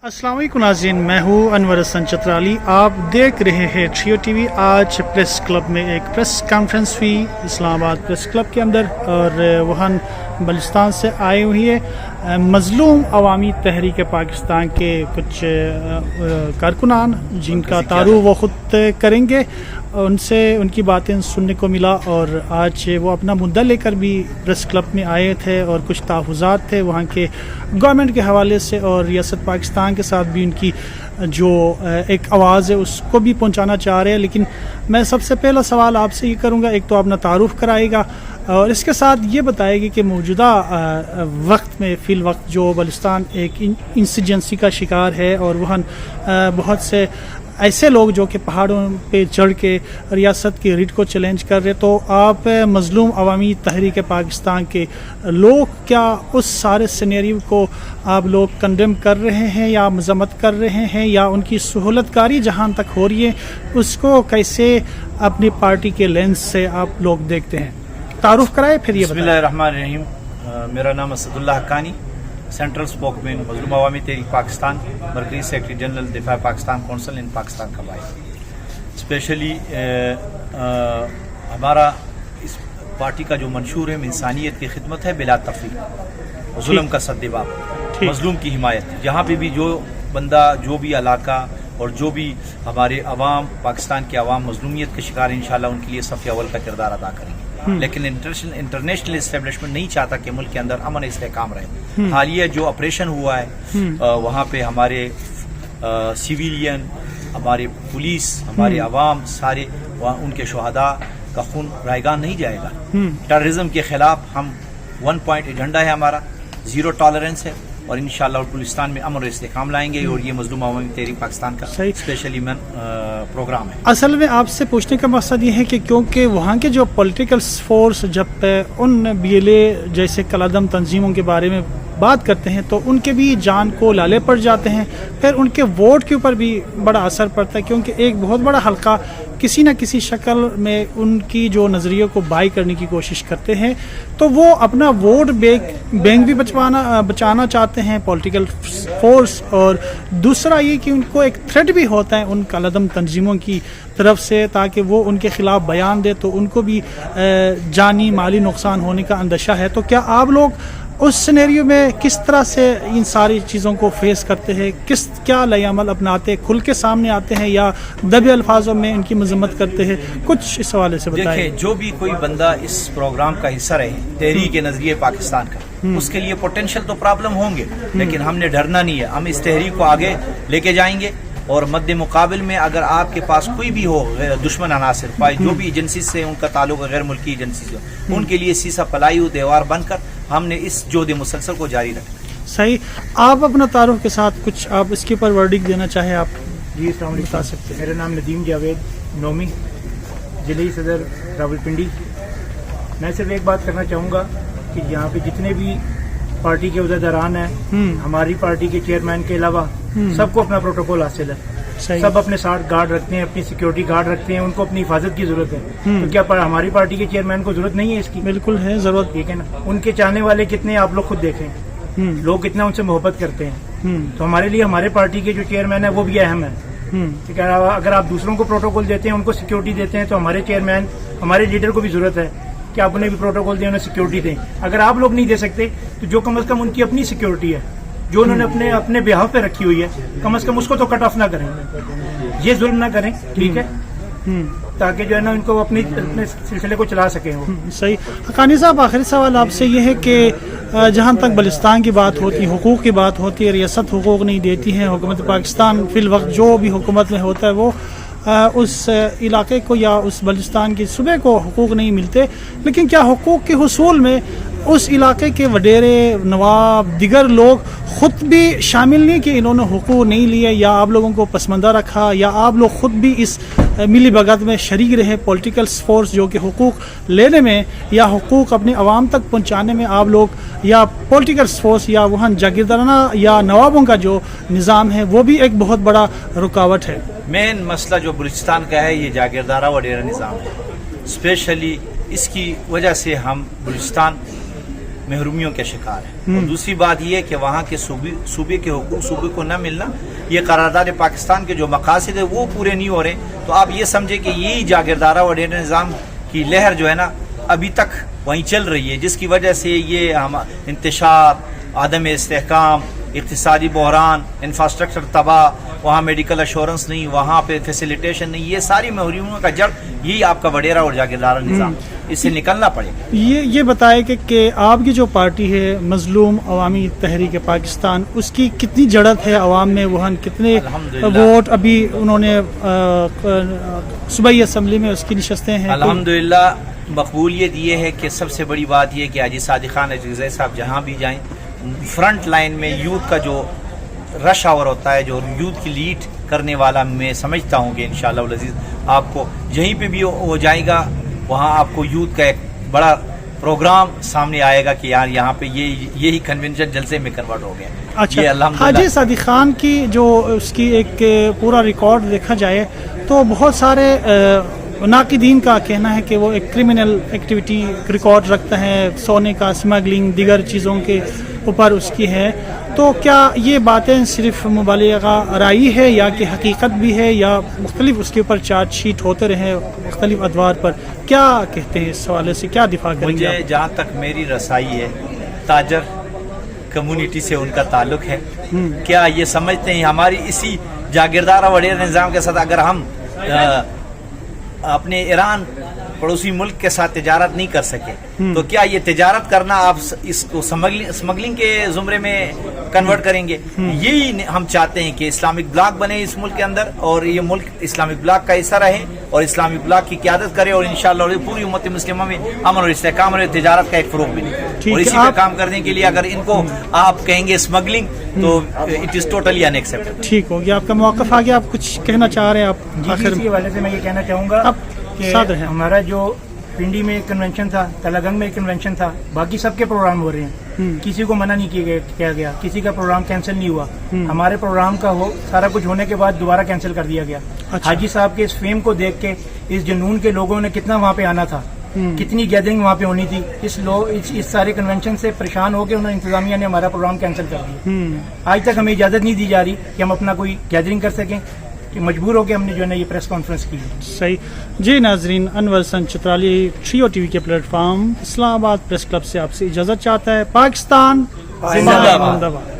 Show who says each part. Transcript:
Speaker 1: अस्सलाम वालेकुम नाज़रीन, मैं हूँ अनवर हसन चतराली। आप देख रहे हैं ट्रियो टीवी। आज प्रेस क्लब में एक प्रेस कॉन्फ्रेंस हुई इस्लामाबाद प्रेस क्लब के अंदर, और वहाँ बलूचिस्तान से आए हुई है मज़लूम अवामी तहरीक पाकिस्तान के कुछ कारकुनान, जिनका तारुफ वो ख़ुद करेंगे। उनसे उनकी बातें सुनने को मिला, और आज वो अपना मुद्दा लेकर भी प्रेस क्लब में आए थे, और कुछ तहफ़्फ़ुज़ात थे वहाँ के गवर्नमेंट के हवाले से, और रियासत पाकिस्तान के साथ भी उनकी जो एक आवाज़ है उसको भी पहुँचाना चाह रहे हैं। लेकिन मैं सबसे पहला सवाल आपसे ये करूँगा, एक तो अपना तारुफ कराएगा और इसके साथ ये बताएगी कि मौजूदा वक्त में फ़िल वक्त जो बलूचिस्तान एक इंसर्जेंसी का शिकार है, और वहाँ बहुत से ऐसे लोग जो कि पहाड़ों पे चढ़ के रियासत की रीढ़ को चैलेंज कर रहे, तो आप मज़लूम अवामी तहरीक पाकिस्तान के लोग क्या उस सारे सिनेरियो को आप लोग कंडेम कर रहे हैं या मज़म्मत कर रहे हैं, या उनकी सहूलतकारी जहाँ तक हो रही है उसको कैसे अपनी पार्टी के लेंस से आप लोग देखते हैं? तारुफ कराए फिर ये बताएं।
Speaker 2: बिस्मिल्लाहिर्रहमानिर्रहीम। मेरा नाम असदुल्लाह हक्कानी, सेंट्रल स्पोकमैन मज़लूम अवामी तहरीक पाकिस्तान, मरकज़ी सेक्रेटरी जनरल दिफा पाकिस्तान कौंसिल इन पाकिस्तान का भाई। स्पेशली हमारा इस पार्टी का जो मंशूर है इंसानियत की खिदमत है बिला तफरीक, जुल्म का सद्देबाब, मज़लूम की हिमायत। जहाँ पे भी जो बंदा, जो भी इलाका और जो भी हमारे अवाम, पाकिस्तान के अवाम मज़लूमियत के शिकार, इंशाल्लाह उनके लिए सफ़ अव्वल का किरदार अदा करेंगे। लेकिन इंटरनेशनल एस्टेब्लिशमेंट नहीं चाहता कि मुल्क के अंदर अमन इस्तेहकाम रहे। हालिया जो ऑपरेशन हुआ है वहाँ पे हमारे सिविलियन, हमारे पुलिस, हमारे अवाम सारे उनके शहादा का खून रायगान नहीं जाएगा। टेररिज्म के खिलाफ हम 1 पॉइंट एजेंडा है हमारा, ज़ीरो टॉलरेंस है, और इंशाअल्लाह बलूचिस्तान में अमन और इस्तेहकाम लाएंगे। और ये मज़लूम अवामी तहरीक पाकिस्तान का स्पेशली प्रोग्राम है।
Speaker 1: असल में आपसे पूछने का मकसद ये है कि क्योंकि वहाँ के जो पॉलिटिकल फोर्स जब उन BLA जैसे कलादम तंजीमों के बारे में बात करते हैं तो उनके भी जान को लाले पड़ जाते हैं, फिर उनके वोट के ऊपर भी बड़ा असर पड़ता है, क्योंकि एक बहुत बड़ा हल्का किसी न किसी शक्ल में उनकी जो नज़रिए को बाई करने की कोशिश करते हैं, तो वो अपना वोट बैंक भी बचाना चाहते हैं पॉलिटिकल फोर्स। और दूसरा ये कि उनको एक थ्रेट भी होता है उन कलादम तंजीमों की तरफ से, ताकि वो उनके खिलाफ बयान दे तो उनको भी जानी माली नुकसान होने का अंदेशा है। तो क्या आप लोग उस सिनेरियो में किस तरह से इन सारी चीज़ों को फेस करते हैं? क्या लय अमल अपनाते, खुल के सामने आते हैं या दबे अल्फाजों में इनकी मजम्मत करते हैं? कुछ इस हवाले से बताइए।
Speaker 2: देखिए, जो भी कोई बंदा इस प्रोग्राम का हिस्सा रहे, तहरीक के नजरिए पाकिस्तान का, उसके लिए पोटेंशियल तो प्रॉब्लम होंगे, लेकिन हमने डरना नहीं है। हम इस तहरीक को आगे लेके जाएंगे, और मद्दे मुकाबिल में अगर आपके पास कोई भी हो दुश्मन अनासिर, जो भी एजेंसी से उनका ताल्लुक गैर मुल्की एजेंसी से, उनके लिए सीसा फलाई दीवार बनकर हमने इस जोदे मुसलसल को जारी रखना।
Speaker 1: सही। आप अपना तारुफ के साथ कुछ आप इसके ऊपर वर्डिक देना चाहें आप?
Speaker 3: जी, अस्सलाम वालेकुम, बता सकते हैं। मेरा नाम नदीम जावेद नोमी, जिले सदर रावलपिंडी। मैं सिर्फ एक बात करना चाहूँगा कि यहाँ पे जितने भी पार्टी के उहदेदारान हैं, हमारी पार्टी के चेयरमैन के अलावा सबको अपना प्रोटोकॉल हासिल है। सब अपने साथ गार्ड रखते हैं, अपनी सिक्योरिटी गार्ड रखते हैं, उनको अपनी हिफाजत की जरूरत है। तो क्या हमारी पार्टी के चेयरमैन को जरूरत नहीं है इसकी?
Speaker 1: बिल्कुल है, जरूरत।
Speaker 3: ठीक है ना। उनके चाहने वाले कितने आप लोग खुद देखें, लोग कितना उनसे मोहब्बत करते हैं। तो हमारे लिए हमारे पार्टी के जो चेयरमैन है वो भी अहम है। ठीक है। अगर आप दूसरों को प्रोटोकॉल देते हैं, उनको सिक्योरिटी देते हैं, तो हमारे चेयरमैन, हमारे लीडर को भी जरूरत है कि आप उन्हें भी प्रोटोकॉल दें, उन्हें सिक्योरिटी दें। अगर आप लोग नहीं दे सकते तो जो कम अज कम उनकी अपनी सिक्योरिटी है जो उन्होंने अपने बिहाव पे रखी हुई है, कम से कम उसको तो कट ऑफ ना करें, ये जुल्म ना करें। ठीक है, ताकि जो है ना उनको अपने सिलसिले को चला सकें वो।
Speaker 1: सही। हक्कानी साहब, आखिरी सवाल आपसे ये है कि जहाँ तक बलूचिस्तान की बात होती है, हुकूक की बात होती है, रियासत हुकूक नहीं देती है, हुकूमत पाकिस्तान फिल वक्त जो भी हुकूमत में होता है वो उस इलाके को या उस बलूचिस्तान के सूबे को हुकूक नहीं मिलते, लेकिन क्या हुकूक के हुसूल में उस इलाके के वडेरे, नवाब, दिगर लोग खुद भी शामिल नहीं कि इन्होंने हुकूक नहीं लिए, या आप लोगों को पसमंदा रखा, या आप लोग खुद भी इस मिली भगत में शरीक रहे, पॉलिटिकल फोर्स जो कि हुकूक लेने में या हुकूक अपने अवाम तक पहुंचाने में आप लोग, या पॉलिटिकल फोर्स या वहाँ जागीरदाराना या नवाबों का जो निज़ाम है वो भी एक बहुत बड़ा रुकावट है?
Speaker 2: मेन मसला जो बलूचिस्तान का है ये जागीरदारा वडेरा निज़ाम है। स्पेशली इसकी वजह से हम बलूचिस्तान महरूमियों के शिकार है। और दूसरी बात यह है कि वहाँ के सूबे के हुकूक सूबे को न मिलना, ये करारदाद पाकिस्तान के जो मकासद है वो पूरे नहीं हो रहे। तो आप ये समझे कि यही जागीरदारा वडेर निज़ाम की लहर जो है ना अभी तक वहीं चल रही है, जिसकी वजह से ये हम इंतशार, आदम इस्तेहकाम, इक़्तिसादी बहरान, इंफ्रास्ट्रक्चर तबाह, वहाँ मेडिकल अश्योरेंस नहीं, वहाँ पे फैसिलिटेशन नहीं, ये सारी महरूमियों का जड़ यही आपका वडेरा और जागीरदारा निज़ाम, इससे निकलना पड़ेगा।
Speaker 1: ये बताए कि आपकी जो पार्टी है मजलूम अवामी तहरीक पाकिस्तान, उसकी कितनी जड़त है अवाम में, वहाँ कितने वोट अभी उन्होंने सूबाई असम्बली में उसकी नशस्तें हैं?
Speaker 2: अल्हम्दुलिल्लाह मकबूलियत ये है कि सबसे बड़ी बात ये है कि हाजी सादिक खान अजीज़ साहब जहाँ भी जाएँ, फ्रंट लाइन में यूथ का जो रश आवर होता है, जो यूथ की लीड करने वाला, मैं समझता हूँ कि इंशाअल्लाह वल अज़ीज़ आपको जहीं पे भी वो जाएगा वहाँ आपको यूथ का एक बड़ा प्रोग्राम सामने आएगा कि यार यहाँ पे यही कन्वेंशन जलसे में कन्वर्ट हो गया।
Speaker 1: अच्छा,
Speaker 2: ये अल्हम्दुलिल्लाह
Speaker 1: हाजी सादिक खान की जो उसकी एक पूरा रिकॉर्ड देखा जाए तो बहुत सारे नाकिदीन का कहना है कि वो एक क्रिमिनल एक्टिविटी रिकॉर्ड रखता है, सोने का, स्मगलिंग, दीगर चीज़ों के ऊपर उसकी है। तो क्या ये बातें सिर्फ मुबालिगा राई है या कि हकीकत भी है, या मुख्तलिफ उसके ऊपर चार्ज शीट होते रहे मुख्तलिफ अदवार पर? क्या कहते हैं इस हवाले से, क्या दिफा करेंगे?
Speaker 2: मुझे जहाँ तक मेरी रसाई है, ताजर कम्युनिटी से उनका ताल्लुक है। क्या ये समझते हैं हमारी इसी जागीरदारा वडेर निज़ाम के साथ अगर हम अपने ईरान पड़ोसी मुल्क के साथ तिजारत नहीं कर सके तो क्या ये तिजारत करना आप इसको स्मगलिंग के जुमरे में कन्वर्ट करेंगे? यही हम चाहते हैं कि इस्लामिक ब्लॉक बने इस मुल्क के अंदर और ये मुल्क इस्लामिक ब्लॉक का हिस्सा रहे और इस्लामिक ब्लॉक की क़यादत करे और इंशाअल्लाह पूरी उम्मत मुस्लिमा में अमन और इस्तेहकाम और तिजारत का एक फ़रोग़ मिले। और इसी पे काम करने के लिए अगर इनको आप कहेंगे स्मगलिंग तो इट इज़ टोटली अनएक्सेप्टेबल।
Speaker 1: ठीक हो गया, आपका मौक़िफ़ आ गया, आप कुछ कहना चाह रहे हैं? आप
Speaker 3: जी, इसी हवाले से मैं ये कहना चाहूँगा कि हमारा जो पिंडी में एक कन्वेंशन था, तलागंग में एक कन्वेंशन था, बाकी सबके प्रोग्राम हो रहे हैं, किसी को मना नहीं किया गया, किसी का प्रोग्राम कैंसिल नहीं हुआ। हमारे प्रोग्राम का सारा कुछ होने के बाद दोबारा कैंसिल कर दिया गया।
Speaker 1: अच्छा।
Speaker 3: हाजी साहब के इस फेम को देख के इस जुनून के लोगों ने कितना वहाँ पे आना था, कितनी गैदरिंग वहाँ पे होनी थी, इस सारे कन्वेंशन से परेशान होकर उन्होंने इंतजामिया ने हमारा प्रोग्राम कैंसिल कर दिया। आज तक हमें इजाजत नहीं दी जा रही कि हम अपना कोई गैदरिंग कर सकें, कि मजबूर होकर हमने जो है ना ये प्रेस कॉन्फ्रेंस की है।
Speaker 1: सही जी। नाजरीन, अनवर हसन चित्राली ट्रियो टीवी के प्लेटफॉर्म इस्लामाबाद प्रेस क्लब से आपसे इजाज़त चाहता है। पाकिस्तान जिंदाबाद।